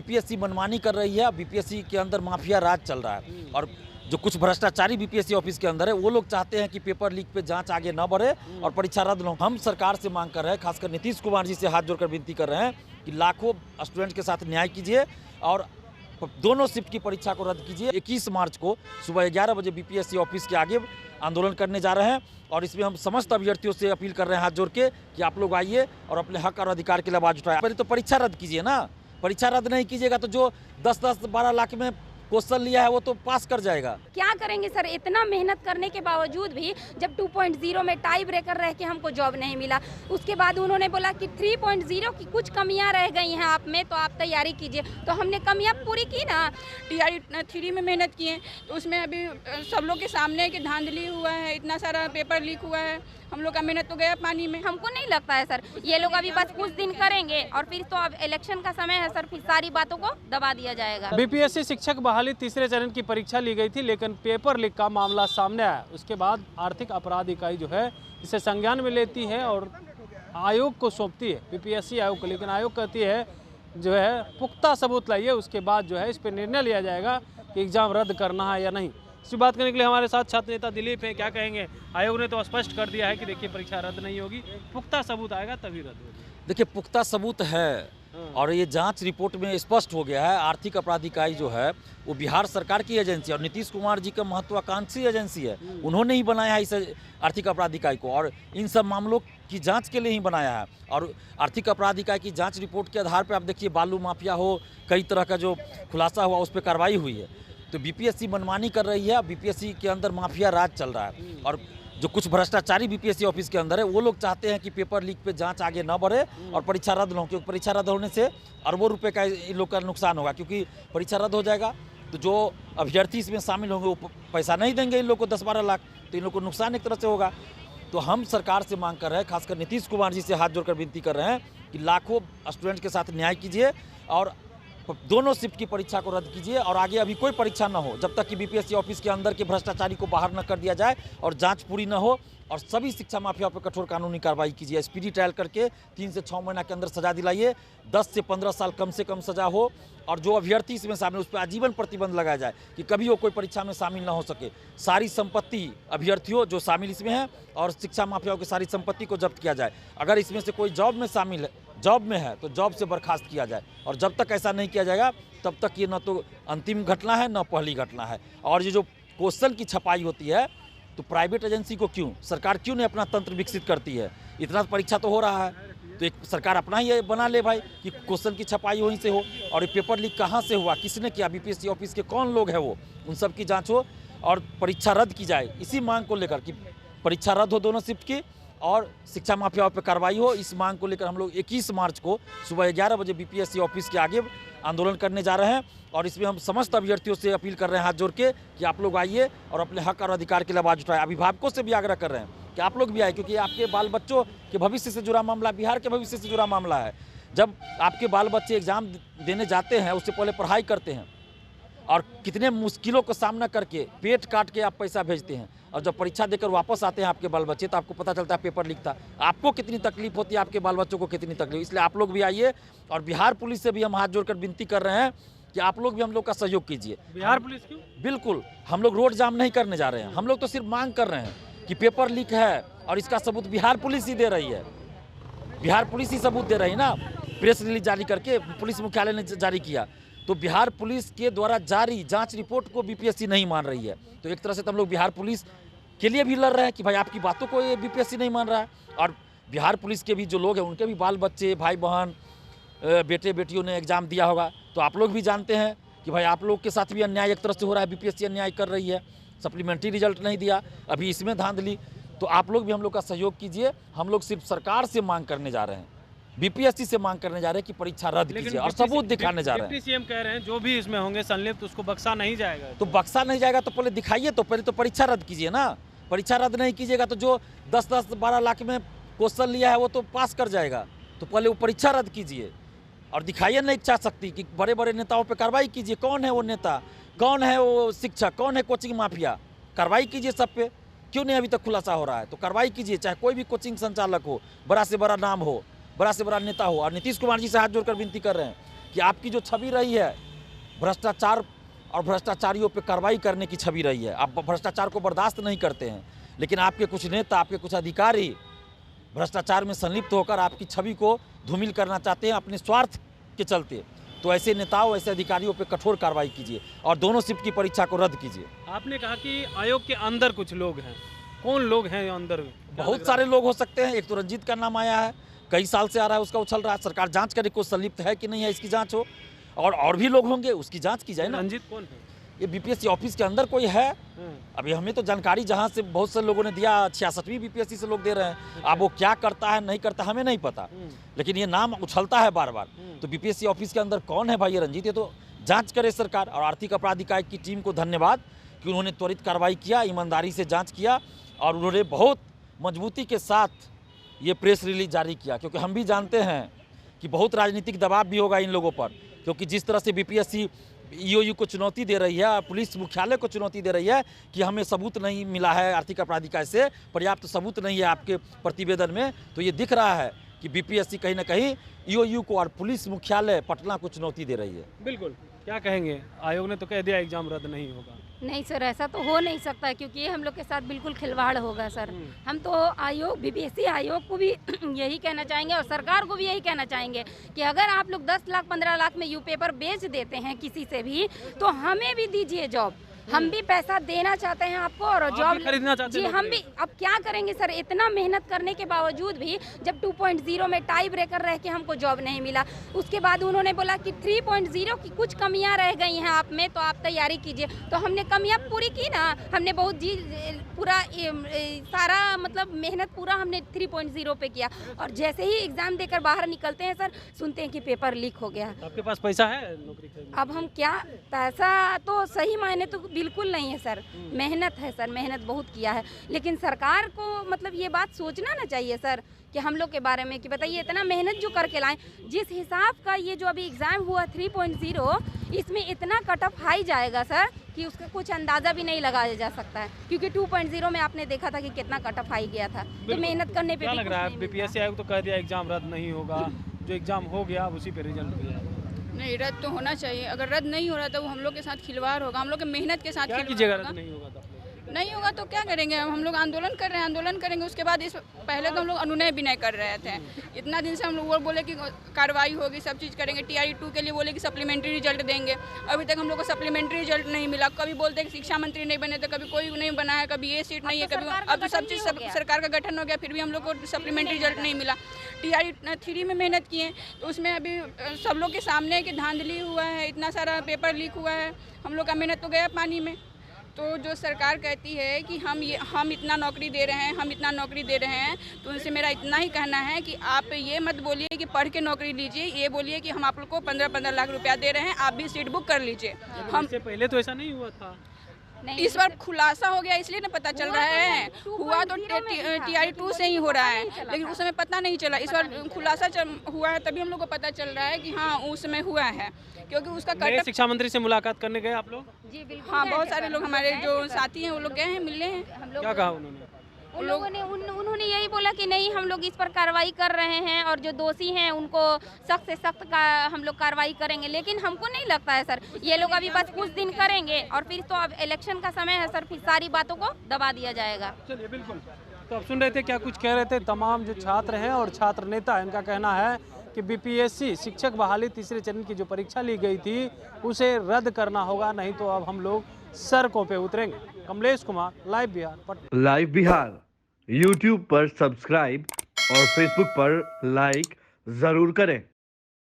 BPSC मनमानी कर रही है, बीपीएससी के अंदर माफिया राज चल रहा है और जो कुछ भ्रष्टाचारी बीपीएससी ऑफिस के अंदर है वो लोग चाहते हैं कि पेपर लीक पे जांच आगे न बढ़े और परीक्षा रद्द न हो। हम सरकार से मांग कर रहे हैं, खासकर नीतीश कुमार जी से हाथ जोड़कर विनती कर रहे हैं कि लाखों स्टूडेंट के साथ न्याय कीजिए और दोनों शिफ्ट की परीक्षा को रद्द कीजिए। 21 मार्च को सुबह 11 बजे बीपीएससी ऑफिस के आगे आंदोलन करने जा रहे हैं और इसमें हम समस्त अभ्यर्थियों से अपील कर रहे हैं हाथ जोड़ के कि आप लोग आइए और अपने हक और अधिकार के लिए आवाज उठाएं। पहले तो परीक्षा रद्द कीजिए ना, परीक्षा रद्द नहीं कीजिएगा तो जो 10-12 लाख में क्वेश्चन लिया है वो तो पास कर जाएगा। क्या करेंगे सर, इतना मेहनत करने के बावजूद भी जब 2.0 में टाई ब्रेकर रह के हमको जॉब नहीं मिला, उसके बाद उन्होंने बोला कि 3.0 की कुछ कमियां रह गई हैं आप में तो आप तैयारी कीजिए। तो हमने कमियां पूरी की ना। TRE 3 में मेहनत किए तो उसमें अभी सब लोग के सामने कि धांधली हुआ है, इतना सारा पेपर लीक हुआ है, हम लोग का मेहनत तो गया पानी में। हमको नहीं लगता है सर ये लोग अभी बस कुछ दिन करेंगे और फिर तो अब इलेक्शन का समय है सर, फिर सारी बातों को दबा दिया जाएगा। बीपीएससी शिक्षक बहाली तीसरे चरण की परीक्षा ली गई थी, लेकिन पेपर लीक का मामला सामने आया। उसके बाद आर्थिक अपराध इकाई जो है इसे संज्ञान में लेती है और आयोग को सौंपती है, बीपीएससी आयोग को। लेकिन आयोग कहती है जो है पुख्ता सबूत लाइए, उसके बाद जो है इस पर निर्णय लिया जाएगा कि एग्जाम रद्द करना है या नहीं। इसी बात करने के लिए हमारे साथ छात्र नेता दिलीप हैं। क्या कहेंगे? आयोग ने तो स्पष्ट कर दिया है कि देखिए परीक्षा रद्द नहीं होगी, पुख्ता सबूत आएगा तभी रद्द होगी। देखिए पुख्ता सबूत है और ये जांच रिपोर्ट में स्पष्ट हो गया है। आर्थिक अपराध इकाई जो है वो बिहार सरकार की एजेंसी और नीतीश कुमार जी का महत्वाकांक्षी एजेंसी है। उन्होंने ही बनाया है इस आर्थिक अपराध इकाई को और इन सब मामलों की जांच के लिए ही बनाया है। और आर्थिक अपराध इकाई की जांच रिपोर्ट के आधार पर आप देखिए बालू माफिया हो, कई तरह का जो खुलासा हुआ उस पर कार्रवाई हुई है। तो बीपीएससी मनमानी कर रही है, बीपीएससी के अंदर माफिया राज चल रहा है और जो कुछ भ्रष्टाचारी बीपीएससी ऑफिस के अंदर है वो लोग चाहते हैं कि पेपर लीक पे जांच आगे न बढ़े और परीक्षा रद्द न हो, क्योंकि परीक्षा रद्द होने से अरबों रुपए का इन लोग का नुकसान होगा। क्योंकि परीक्षा रद्द हो जाएगा तो जो अभ्यर्थी इसमें शामिल होंगे वो पैसा नहीं देंगे इन लोग को 10-12 लाख, तो इन लोग को नुकसान एक तरह से होगा। तो हम सरकार से मांग कर रहे हैं, खासकर नीतीश कुमार जी से हाथ जोड़कर विनती कर रहे हैं कि लाखों स्टूडेंट के साथ न्याय कीजिए और दोनों शिफ्ट की परीक्षा को रद्द कीजिए और आगे अभी कोई परीक्षा न हो जब तक कि बीपीएससी ऑफिस के अंदर के भ्रष्टाचारी को बाहर न कर दिया जाए और जांच पूरी न हो। और सभी शिक्षा माफिया पर कठोर कानूनी कार्रवाई कीजिए। स्पीडी ट्रायल करके 3 से 6 महीना के अंदर सजा दिलाइए, 10 से 15 साल कम से कम सजा हो और जो अभ्यर्थी इसमें शामिल उस पर आजीवन प्रतिबंध लगाया जाए कि कभी वो कोई परीक्षा में शामिल न हो सके। सारी संपत्ति अभ्यर्थियों जो शामिल इसमें हैं और शिक्षा माफियाओं की सारी संपत्ति को जब्त किया जाए। अगर इसमें से कोई जॉब में शामिल है, जॉब में है तो जॉब से बर्खास्त किया जाए और जब तक ऐसा नहीं किया जाएगा तब तक ये न तो अंतिम घटना है न पहली घटना है। और ये जो क्वेश्चन की छपाई होती है तो प्राइवेट एजेंसी को क्यों, सरकार क्यों नहीं अपना तंत्र विकसित करती है? इतना परीक्षा तो हो रहा है तो एक सरकार अपना ही बना ले भाई कि क्वेश्चन की छपाई वहीं से हो। और ये पेपर लीक कहाँ से हुआ, किसने किया, बीपीएससी ऑफिस के कौन लोग हैं वो, उन सब की जाँच हो और परीक्षा रद्द की जाए। इसी मांग को लेकर कि परीक्षा रद्द हो दोनों शिफ्ट की और शिक्षा माफियाओं पर कार्रवाई हो, इस मांग को लेकर हम लोग 21 मार्च को सुबह 11 बजे बीपीएससी ऑफिस के आगे आंदोलन करने जा रहे हैं और इसमें हम समस्त अभ्यर्थियों से अपील कर रहे हैं हाथ जोड़ के कि आप लोग आइए और अपने हक और अधिकार के लिए आवाज उठाएं। अभिभावकों से भी आग्रह कर रहे हैं कि आप लोग भी आए, क्योंकि आपके बाल बच्चों के भविष्य से जुड़ा मामला, बिहार के भविष्य से जुड़ा मामला है। जब आपके बाल बच्चे एग्जाम देने जाते हैं उससे पहले पढ़ाई करते हैं और कितने मुश्किलों का सामना करके पेट काट के आप पैसा भेजते हैं और जब परीक्षा देकर वापस आते हैं आपके बाल बच्चे तो आपको पता चलता है पेपर लीक था। आपको कितनी तकलीफ होती है, आपके बाल बच्चों को कितनी तकलीफ। इसलिए आप लोग भी आइए और बिहार पुलिस से भी हम हाथ जोड़कर विनती कर रहे हैं कि आप लोग भी हम लोग का सहयोग कीजिए। बिहार पुलिस क्यों? बिल्कुल, हम लोग रोड जाम नहीं करने जा रहे हैं, हम लोग तो सिर्फ मांग कर रहे हैं कि पेपर लीक है और इसका सबूत बिहार पुलिस ही दे रही है। बिहार पुलिस ही सबूत दे रही है ना, प्रेस रिलीज जारी करके पुलिस मुख्यालय ने जारी किया। तो बिहार पुलिस के द्वारा जारी जांच रिपोर्ट को बीपीएससी नहीं मान रही है। तो एक तरह से हम लोग बिहार पुलिस के लिए भी लड़ रहे हैं कि भाई आपकी बातों को ये बीपीएससी नहीं मान रहा है। और बिहार पुलिस के भी जो लोग हैं उनके भी बाल बच्चे, भाई बहन, बेटे बेटियों ने एग्ज़ाम दिया होगा, तो आप लोग भी जानते हैं कि भाई आप लोग के साथ भी अन्याय एक तरह से हो रहा है, बीपीएससी अन्याय कर रही है, सप्लीमेंट्री रिजल्ट नहीं दिया, अभी इसमें धांधली। तो आप लोग भी हम लोग का सहयोग कीजिए। हम लोग सिर्फ सरकार से मांग करने जा रहे हैं, बीपीएससी से मांग करने जा रहे हैं कि परीक्षा रद्द कीजिए और सबूत दिखाने जा रहे हैं। सीएम कह रहे हैं जो भी इसमें होंगे संलिप्त उसको बख्शा नहीं जाएगा। तो बख्शा नहीं जाएगा तो पहले दिखाइए, तो पहले तो परीक्षा रद्द कीजिए ना। परीक्षा रद्द नहीं कीजिएगा तो जो 10-12 लाख में क्वेश्चन लिया है वो तो पास कर जाएगा। तो पहले वो परीक्षा रद्द कीजिए और दिखाइए ना इच्छा शक्ति कि बड़े बड़े नेताओं पे कार्रवाई कीजिए। कौन है वो नेता, कौन है वो शिक्षक, कौन है कोचिंग माफिया, कार्रवाई कीजिए सब पे। क्यों नहीं अभी तक खुलासा हो रहा है? तो कार्रवाई कीजिए, चाहे कोई भी कोचिंग संचालक हो, बड़ा से बड़ा नाम हो, बड़ा से बड़ा नेता हो। और नीतीश कुमार जी से हाथ जोड़कर विनती कर रहे हैं कि आपकी जो छवि रही है भ्रष्टाचार और भ्रष्टाचारियों पे कार्रवाई करने की छवि रही है, आप भ्रष्टाचार को बर्दाश्त नहीं करते हैं, लेकिन आपके कुछ नेता, आपके कुछ अधिकारी भ्रष्टाचार में संलिप्त होकर आपकी छवि को धूमिल करना चाहते हैं अपने स्वार्थ के चलते। तो ऐसे नेताओं, ऐसे अधिकारियों पे कठोर कार्रवाई कीजिए और दोनों शिफ्ट की परीक्षा को रद्द कीजिए। आपने कहा कि आयोग के अंदर कुछ लोग हैं, कौन लोग हैं अंदर? बहुत सारे लोग हो सकते हैं। एक तो रंजीत का नाम आया है, कई साल से आ रहा है, उसका उछल रहा है। सरकार जांच करे, कोई संलिप्त है कि नहीं है, इसकी जांच हो। और भी लोग होंगे, उसकी जांच की जाए ना। रंजीत कौन है? ये बीपीएससी ऑफिस के अंदर कोई है? अभी हमें तो जानकारी जहाँ से बहुत से लोगों ने दिया, 66वीं बीपीएससी से लोग दे रहे हैं। अब वो क्या करता है नहीं करता हमें नहीं पता, लेकिन ये नाम उछलता है बार बार। तो बीपीएससी ऑफिस के अंदर कौन है भाई ये रंजीत? ये तो जांच करे सरकार। और आर्थिक अपराध इकाई की टीम को धन्यवाद कि उन्होंने त्वरित कार्रवाई किया, ईमानदारी से जाँच किया और उन्होंने बहुत मजबूती के साथ ये प्रेस रिलीज जारी किया। क्योंकि हम भी जानते हैं कि बहुत राजनीतिक दबाव भी होगा इन लोगों पर, क्योंकि जिस तरह से बीपीएससी ईओयू को चुनौती दे रही है, पुलिस मुख्यालय को चुनौती दे रही है कि हमें सबूत नहीं मिला है आर्थिक अपराध इकाई से, पर्याप्त सबूत नहीं है आपके प्रतिवेदन में, तो ये दिख रहा है कि बीपीएससी कहीं ना कहीं ईओयू को और पुलिस मुख्यालय पटना को चुनौती दे रही है। बिल्कुल, क्या कहेंगे? आयोग ने तो कह दिया एग्जाम रद्द नहीं होगा। नहीं सर, ऐसा तो हो नहीं सकता, क्योंकि ये हम लोग के साथ बिल्कुल खिलवाड़ होगा सर। हम तो आयोग, बीपीएससी आयोग को भी यही कहना चाहेंगे और सरकार को भी यही कहना चाहेंगे कि अगर आप लोग 10 लाख 15 लाख में यू पेपर बेच देते हैं किसी से भी, तो हमें भी दीजिए जॉब। हम भी पैसा देना चाहते हैं आपको और जॉब खरीदना चाहते जी। हैं हम भी अब क्या करेंगे सर, इतना मेहनत करने के बावजूद भी जब 2.0 में टाई ब्रेकर रह के हमको जॉब नहीं मिला, उसके बाद उन्होंने बोला कि 3.0 की कुछ कमियां रह गई हैं आप में, तो आप तैयारी कीजिए। तो हमने कमियां पूरी की ना, हमने बहुत जी पूरा सारा मतलब मेहनत पूरा हमने 3.0 पे किया। और जैसे ही एग्जाम देकर बाहर निकलते हैं सर, सुनते हैं कि पेपर लीक हो गया। आपके पास पैसा है नौकरी करने? अब हम क्या, पैसा तो सही मायने तो बिल्कुल नहीं है सर, मेहनत है सर, मेहनत बहुत किया है। लेकिन सरकार को मतलब ये बात सोचना ना चाहिए सर कि हम लोग के बारे में, कि बताइए इतना मेहनत जो करके लाएं, जिस हिसाब का ये जो अभी एग्ज़ाम हुआ 3.0, इसमें इतना कट ऑफ हाई जाएगा सर कि उसका कुछ अंदाज़ा भी नहीं लगाया जा सकता है। क्योंकि 2.0 में आपने देखा था कि कितना कट ऑफ हाई गया था। तो मेहनत करने पे क्या भी लग कुछ रहा नहीं है? मिलता। बीपीएससी आयोग तो कह दिया एग्जाम रद्द नहीं होगा, जो एग्जाम हो गया अब उसी पे रिजल्ट दिया। नहीं, रद्द तो होना चाहिए। अगर रद्द नहीं हो रहा तो वो हम लोग के साथ खिलवाड़ होगा, हम लोग के मेहनत के साथ क्या खिलवाड़ कीजिएगा होगा। रद्द नहीं होगा तो? नहीं होगा तो क्या करेंगे? हम लोग आंदोलन कर रहे हैं, आंदोलन करेंगे। उसके बाद इस पहले तो हम लोग अनुनय विनय कर रहे थे। इतना दिन से हम लोग वो बोले कि कार्रवाई होगी, सब चीज़ करेंगे। TRE2 के लिए बोले कि सप्लीमेंट्री रिजल्ट देंगे, अभी तक हम लोग को सप्लीमेंट्री रिजल्ट नहीं मिला। कभी बोलते हैं कि शिक्षा मंत्री नहीं बने, तो कभी कोई नहीं बना है, कभी ये सीट नहीं है, कभी अब तो सब चीज़ सरकार का गठन हो गया, फिर भी हम लोग को सप्लीमेंट्री रिजल्ट नहीं मिला। TRE3 में मेहनत की है, तो उसमें अभी सब लोग के सामने कि धांधली हुआ है, इतना सारा पेपर लीक हुआ है, हम लोग का मेहनत तो गया पानी में। तो जो सरकार कहती है कि हम इतना नौकरी दे रहे हैं, हम इतना नौकरी दे रहे हैं, तो उनसे मेरा इतना ही कहना है कि आप ये मत बोलिए कि पढ़ के नौकरी लीजिए, ये बोलिए कि हम आप लोग को 15-15 लाख रुपया दे रहे हैं, आप भी सीट बुक कर लीजिए। हम इससे पहले तो ऐसा नहीं हुआ था। नहीं, इस बार खुलासा हो गया इसलिए ना पता चल रहा है। हुआ तो TRE2 से ही हो रहा है, लेकिन उस समय पता नहीं चला। इस बार खुलासा हुआ है, तभी हम लोग को पता चल रहा है कि हाँ उस समय हुआ है, क्योंकि उसका नए शिक्षा मंत्री से मुलाकात करने गए आप लोग? जी बिल्कुल। हाँ, बहुत सारे लोग हमारे जो साथी हैं वो लोग गए हैं, मिलने हैं। हम लोग क्या कहा उन्होंने? उन लोगों ने उन्होंने यही बोला कि नहीं, हम लोग इस पर कार्रवाई कर रहे हैं और जो दोषी हैं उनको सख्त से सख्त का हम लोग कार्रवाई करेंगे। लेकिन हमको नहीं लगता है सर, ये लोग अभी बस कुछ दिन करेंगे और फिर तो अब इलेक्शन का समय है सर, फिर सारी बातों को दबा दिया जाएगा। चलिए, बिल्कुल। तो अब सुन रहे थे क्या कुछ कह रहे थे तमाम जो छात्र हैं और छात्र नेता, इनका कहना है कि बीपीएससी शिक्षक बहाली तीसरे चरण की जो परीक्षा ली गई थी उसे रद्द करना होगा, नहीं तो अब हम लोग सड़कों पे उतरेंगे। Kamlesh Kumar, live Bihar, Patna. Live Bihar YouTube पर सब्सक्राइब और Facebook पर लाइक जरूर करें।